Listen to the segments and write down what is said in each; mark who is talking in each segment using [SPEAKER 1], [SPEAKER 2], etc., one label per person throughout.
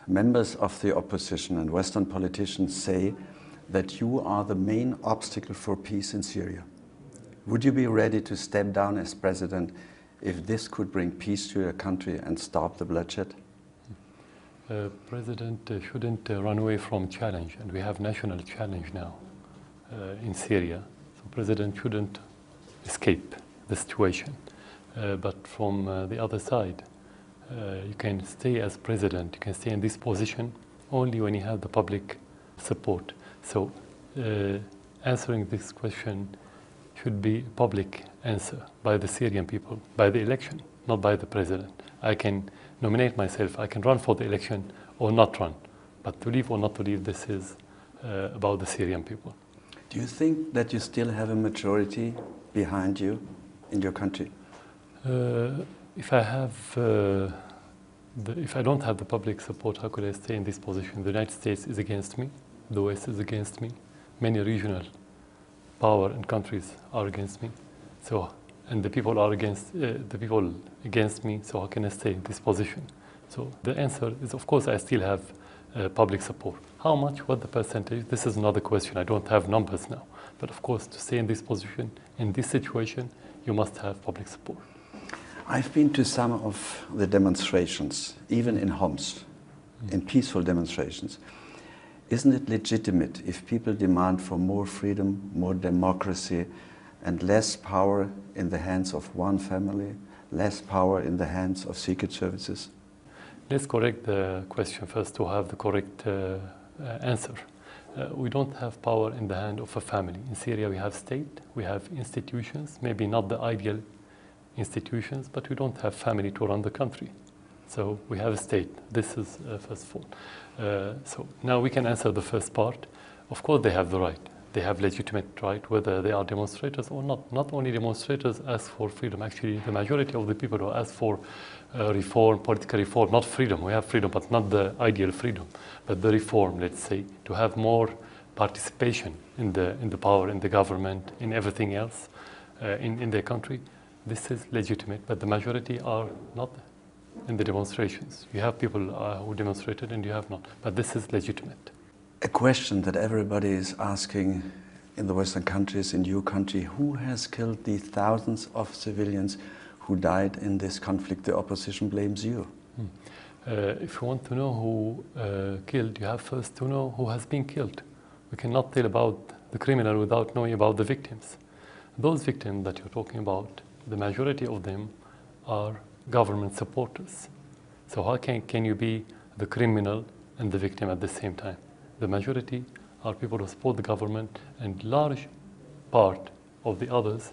[SPEAKER 1] Members of the opposition and Western politicians say that you are the main obstacle for peace in Syria. Would you be ready to step down as president if this could bring peace to your country and stop the bloodshed?
[SPEAKER 2] President shouldn't run away from challenge, and we have national challenge now in Syria. So President shouldn't escape the situation. But from the other side, you can stay as president, you can stay in this position only when you have the public support. So answering this question should be public answer by the Syrian people, by the election, not by the president. I can nominate myself, I can run for the election or not run. But to leave or not to leave, this is about the Syrian people.
[SPEAKER 1] Do you think that you still have a majority behind you in your country?
[SPEAKER 2] If I don't have the public support, how could I stay in this position? The United States is against me, the West is against me, many regional power and countries are against me. So, and the people are against me. So how can I stay in this position? So the answer is, of course, I still have public support. How much? What the percentage? This is another question. I don't have numbers now. But of course, to stay in this position, in this situation, you must have public support.
[SPEAKER 1] I've been to some of the demonstrations, even in Homs, in peaceful demonstrations. Isn't it legitimate if people demand for more freedom, more democracy, and less power in the hands of one family, less power in the hands of secret services?
[SPEAKER 2] Let's correct the question first to have the correct answer. We don't have power in the hand of a family. In Syria we have state, we have institutions, maybe not the ideal institutions, but we don't have family to run the country. So we have a state. This is first of all. So now we can answer the first part. Of course they have the right. They have legitimate right, whether they are demonstrators or not. Not only demonstrators ask for freedom. Actually, the majority of the people who ask for reform, political reform, not freedom. We have freedom, but not the ideal freedom, but the reform, let's say, to have more participation in the power, in the government, in everything else, in their country. This is legitimate, but the majority are not in the demonstrations. You have people who demonstrated and you have not, but this is legitimate.
[SPEAKER 1] A question that everybody is asking in the Western countries, in your country, who has killed the thousands of civilians who died in this conflict? The opposition blames you.
[SPEAKER 2] If you want to know who killed, you have first to know who has been killed. We cannot tell about the criminal without knowing about the victims. Those victims that you're talking about, the majority of them are government supporters. So how can you be the criminal and the victim at the same time? The majority are people who support the government, and large part of the others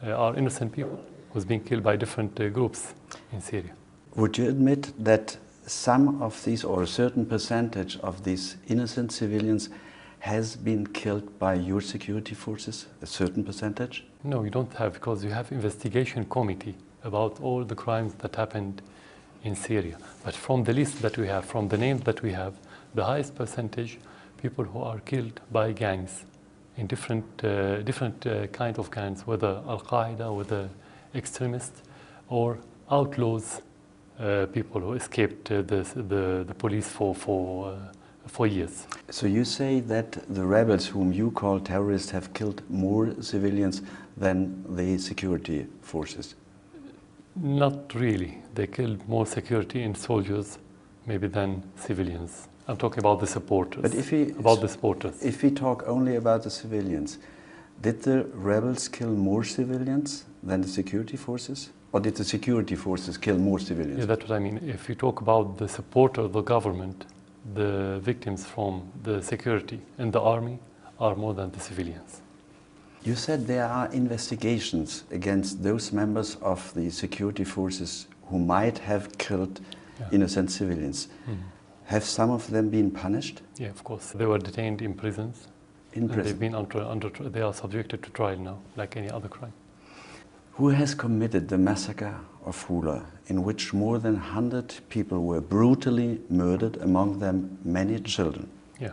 [SPEAKER 2] are innocent people who's been killed by different groups in Syria.
[SPEAKER 1] Would you admit that some of these, or a certain percentage of these innocent civilians has been killed by your security forces, a certain percentage?
[SPEAKER 2] No, you don't have, because you have investigation committee about all the crimes that happened in Syria. But from the list that we have, from the names that we have, the highest percentage, people who are killed by gangs in different kind of gangs, whether Al-Qaeda, whether extremists, or outlaws, people who escaped the police for years.
[SPEAKER 1] So you say that the rebels, whom you call terrorists, have killed more civilians than the security forces?
[SPEAKER 2] Not really. They killed more security and soldiers maybe than civilians. I'm talking about the supporters.
[SPEAKER 1] But if we talk only about the civilians, did the rebels kill more civilians than the security forces? Or did the security forces kill more civilians?
[SPEAKER 2] Yeah, that's what I mean. If you talk about the support of the government, the victims from the security and the army are more than the civilians.
[SPEAKER 1] You said there are investigations against those members of the security forces who might have killed innocent civilians. Mm-hmm. Have some of them been punished?
[SPEAKER 2] Yeah, of course. They were detained in prisons.
[SPEAKER 1] In prison?
[SPEAKER 2] They've been they are subjected to trial now, like any other crime.
[SPEAKER 1] Who has committed the massacre of Hula, in which more than 100 people were brutally murdered, among them many children?
[SPEAKER 2] Yeah.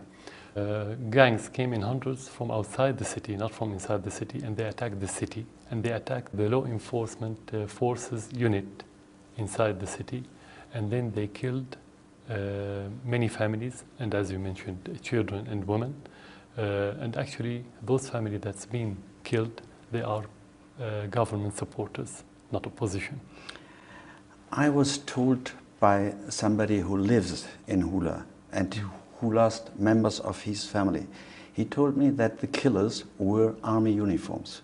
[SPEAKER 2] Gangs came in hundreds from outside the city, not from inside the city, and they attacked the city. And they attacked the law enforcement forces unit inside the city. And then they killed many families, and as you mentioned, children and women. And actually, those families that's been killed, they are government supporters, not opposition.
[SPEAKER 1] I was told by somebody who lives in Hula and who lost members of his family. He told me that the killers wore army uniforms.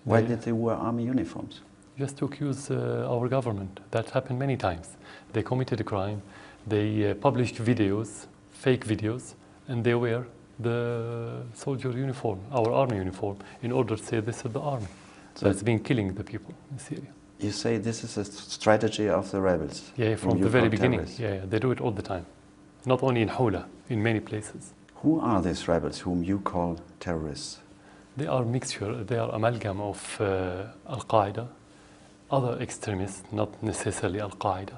[SPEAKER 1] Why did they wear army uniforms?
[SPEAKER 2] Just to accuse our government. That happened many times. They committed a crime, they published videos, fake videos, and they wear the soldier uniform, our army uniform, in order to say this is the army. So it's been killing the people in Syria.
[SPEAKER 1] You say this is a strategy of the rebels?
[SPEAKER 2] Yeah, from the very beginning. Yeah, they do it all the time. Not only in Hula, in many places.
[SPEAKER 1] Who are these rebels whom you call terrorists?
[SPEAKER 2] They are mixture, they are amalgam of Al-Qaeda, other extremists, not necessarily Al-Qaeda,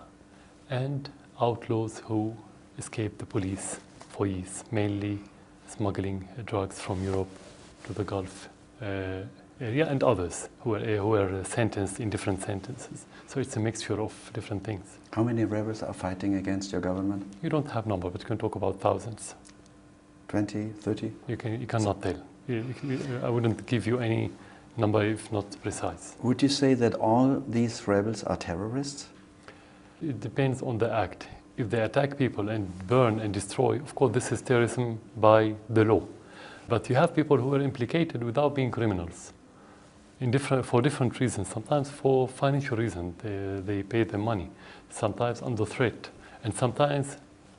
[SPEAKER 2] and outlaws who escaped the police for years, mainly smuggling drugs from Europe to the Gulf area, and others who were sentenced in different sentences. So it's a mixture of different things.
[SPEAKER 1] How many rebels are fighting against your government?
[SPEAKER 2] You don't have number, but you can talk about thousands.
[SPEAKER 1] 20, 30?
[SPEAKER 2] You cannot tell. I wouldn't give you any number if not precise.
[SPEAKER 1] Would you say that all these rebels are terrorists?
[SPEAKER 2] It depends on the act. If they attack people and burn and destroy, of course this is terrorism by the law. But you have people who are implicated without being criminals for different reasons. Sometimes for financial reasons, they pay them money. Sometimes under threat, and sometimes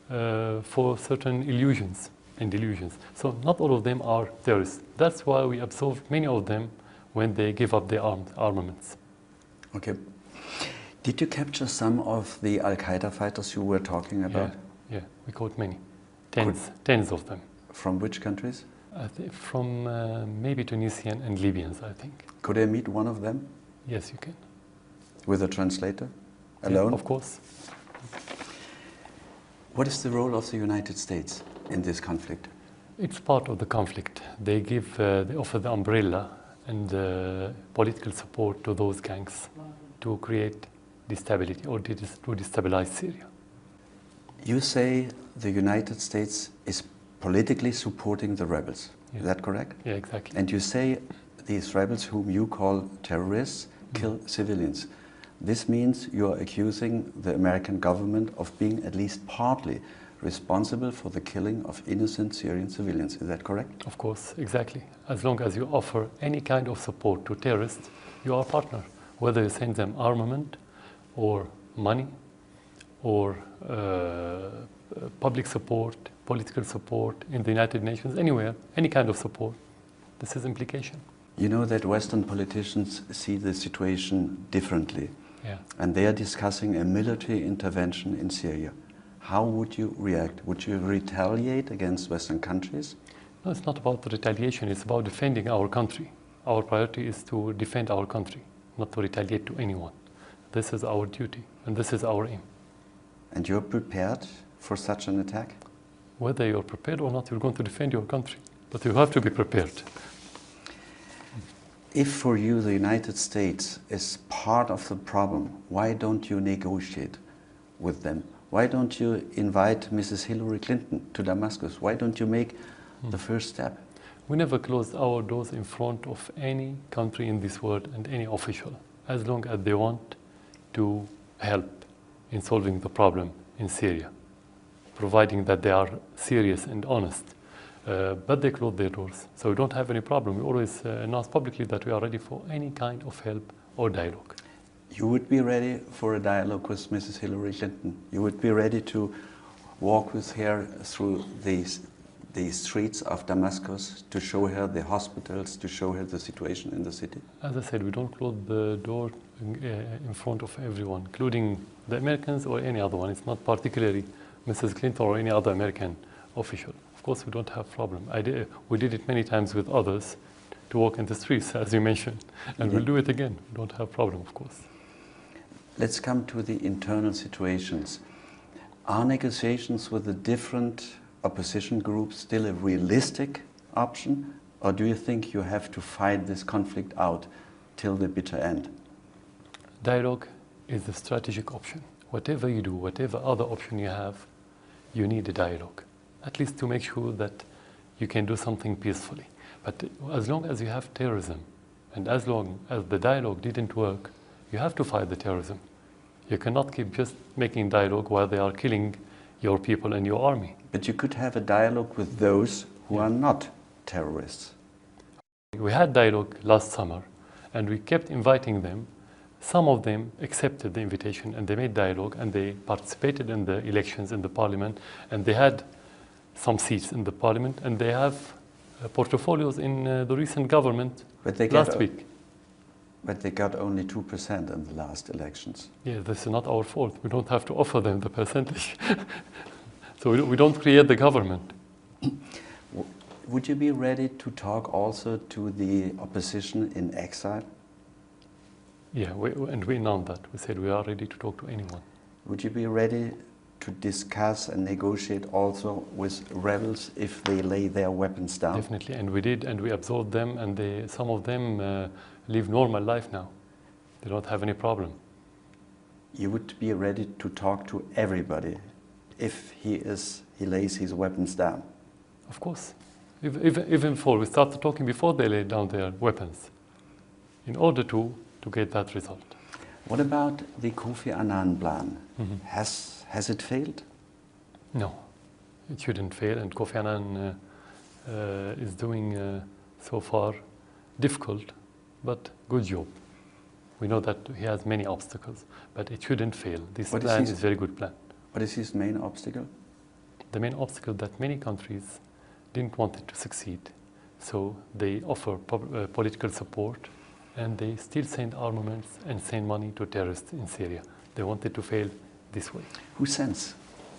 [SPEAKER 2] for certain illusions and delusions. So not all of them are terrorists. That's why we absolve many of them when they give up their armaments.
[SPEAKER 1] Okay. Did you capture some of the Al-Qaeda fighters you were talking about?
[SPEAKER 2] Yeah, we caught many. Tens of them.
[SPEAKER 1] From which countries?
[SPEAKER 2] From maybe Tunisian and Libyans, I think.
[SPEAKER 1] Could I meet one of them?
[SPEAKER 2] Yes, you can.
[SPEAKER 1] With a translator? Alone?
[SPEAKER 2] Yeah, of course.
[SPEAKER 1] What is the role of the United States in this conflict?
[SPEAKER 2] It's part of the conflict. They offer the umbrella and political support to those gangs to create instability or to destabilize Syria.
[SPEAKER 1] You say the United States is politically supporting the rebels.
[SPEAKER 2] Yeah.
[SPEAKER 1] Is that correct?
[SPEAKER 2] Yeah, exactly.
[SPEAKER 1] And you say these rebels whom you call terrorists kill civilians. This means you are accusing the American government of being at least partly responsible for the killing of innocent Syrian civilians. Is that correct?
[SPEAKER 2] Of course, exactly. As long as you offer any kind of support to terrorists, you are a partner. Whether you send them armament or money or public support, political support in the United Nations, anywhere, any kind of support, this is implication.
[SPEAKER 1] You know that Western politicians see the situation differently.
[SPEAKER 2] Yeah.
[SPEAKER 1] And they are discussing a military intervention in Syria. How would you react? Would you retaliate against Western countries?
[SPEAKER 2] No, it's not about the retaliation, it's about defending our country. Our priority is to defend our country, not to retaliate to anyone. This is our duty, and this is our aim.
[SPEAKER 1] And you're prepared for such an attack?
[SPEAKER 2] Whether you're prepared or not, you're going to defend your country. But you have to be prepared.
[SPEAKER 1] If for you the United States is part of the problem, why don't you negotiate with them? Why don't you invite Mrs. Hillary Clinton to Damascus? Why don't you make the first step?
[SPEAKER 2] We never closed our doors in front of any country in this world and any official, as long as they want to help in solving the problem in Syria, providing that they are serious and honest. But they close their doors, so we don't have any problem. We always announce publicly that we are ready for any kind of help or dialogue.
[SPEAKER 1] You would be ready for a dialogue with Mrs. Hillary Clinton? You would be ready to walk with her through the streets of Damascus, to show her the hospitals, to show her the situation in the city?
[SPEAKER 2] As I said, we don't close the door in front of everyone, including the Americans or any other one. It's not particularly Mrs. Clinton or any other American official. Of course, we don't have problem. We did it many times with others to walk in the streets, as you mentioned, and we'll do it again. We don't have problem, of course.
[SPEAKER 1] Let's come to the internal situations. Are negotiations with the different opposition groups still a realistic option, or do you think you have to fight this conflict out till the bitter end?
[SPEAKER 2] Dialogue is the strategic option. whatever you do, whatever other option you have, you need a dialogue, at least to make sure that you can do something peacefully. But as long as you have terrorism, and as long as the dialogue didn't work, you have to fight the terrorism. You cannot keep just making dialogue while they are killing your people and your army.
[SPEAKER 1] But you could have a dialogue with those who are not terrorists.
[SPEAKER 2] We had dialogue last summer, and we kept inviting them. Some of them accepted the invitation, and they made dialogue, and they participated in the elections in the parliament, and they had some seats in the parliament, and they have portfolios in the recent government last week.
[SPEAKER 1] But they got only 2% in the last elections.
[SPEAKER 2] Yeah, this is not our fault. We don't have to offer them the percentage. So we don't create the government.
[SPEAKER 1] Would you be ready to talk also to the opposition in exile?
[SPEAKER 2] Yeah, and we announced that. We said we are ready to talk to anyone.
[SPEAKER 1] Would you be ready to discuss and negotiate also with rebels if they lay their weapons down?
[SPEAKER 2] Definitely, and we did, and we absorbed them, and some of them live normal life now. They don't have any problem.
[SPEAKER 1] You would be ready to talk to everybody if he lays his weapons down?
[SPEAKER 2] Of course. Even before, we started talking before they laid down their weapons, in order to get that result.
[SPEAKER 1] What about the Kofi Annan plan?
[SPEAKER 2] Mm-hmm.
[SPEAKER 1] Has it failed?
[SPEAKER 2] No, it shouldn't fail, and Kofi Annan is doing so far difficult but good job. We know that he has many obstacles, but it shouldn't fail. This plan is a very good plan.
[SPEAKER 1] What is his main obstacle?
[SPEAKER 2] The main obstacle that many countries didn't want it to succeed, so they offer political support, and they still send armaments and send money to terrorists in Syria. They want it to fail this way.
[SPEAKER 1] Who sends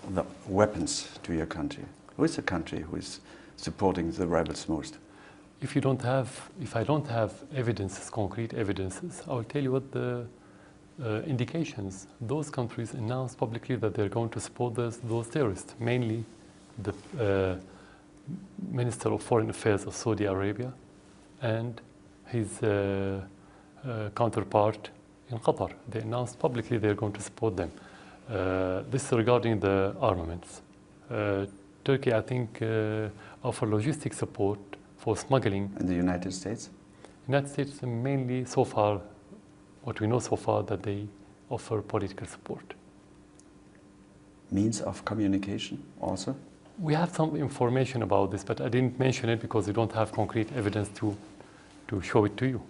[SPEAKER 1] the weapons to your country? Who is the country who is supporting the rebels most?
[SPEAKER 2] If I don't have evidences, concrete evidences, I will tell you what the indications. Those countries announced publicly that they're going to support those terrorists, mainly the Minister of Foreign Affairs of Saudi Arabia and his counterpart in Qatar. They announced publicly they're going to support them. This is regarding the armaments. Turkey, I think, offer logistic support for smuggling.
[SPEAKER 1] In the United States?
[SPEAKER 2] United States mainly so far, what we know so far, that they offer political support.
[SPEAKER 1] Means of communication also?
[SPEAKER 2] We have some information about this, but I didn't mention it because we don't have concrete evidence to show it to you.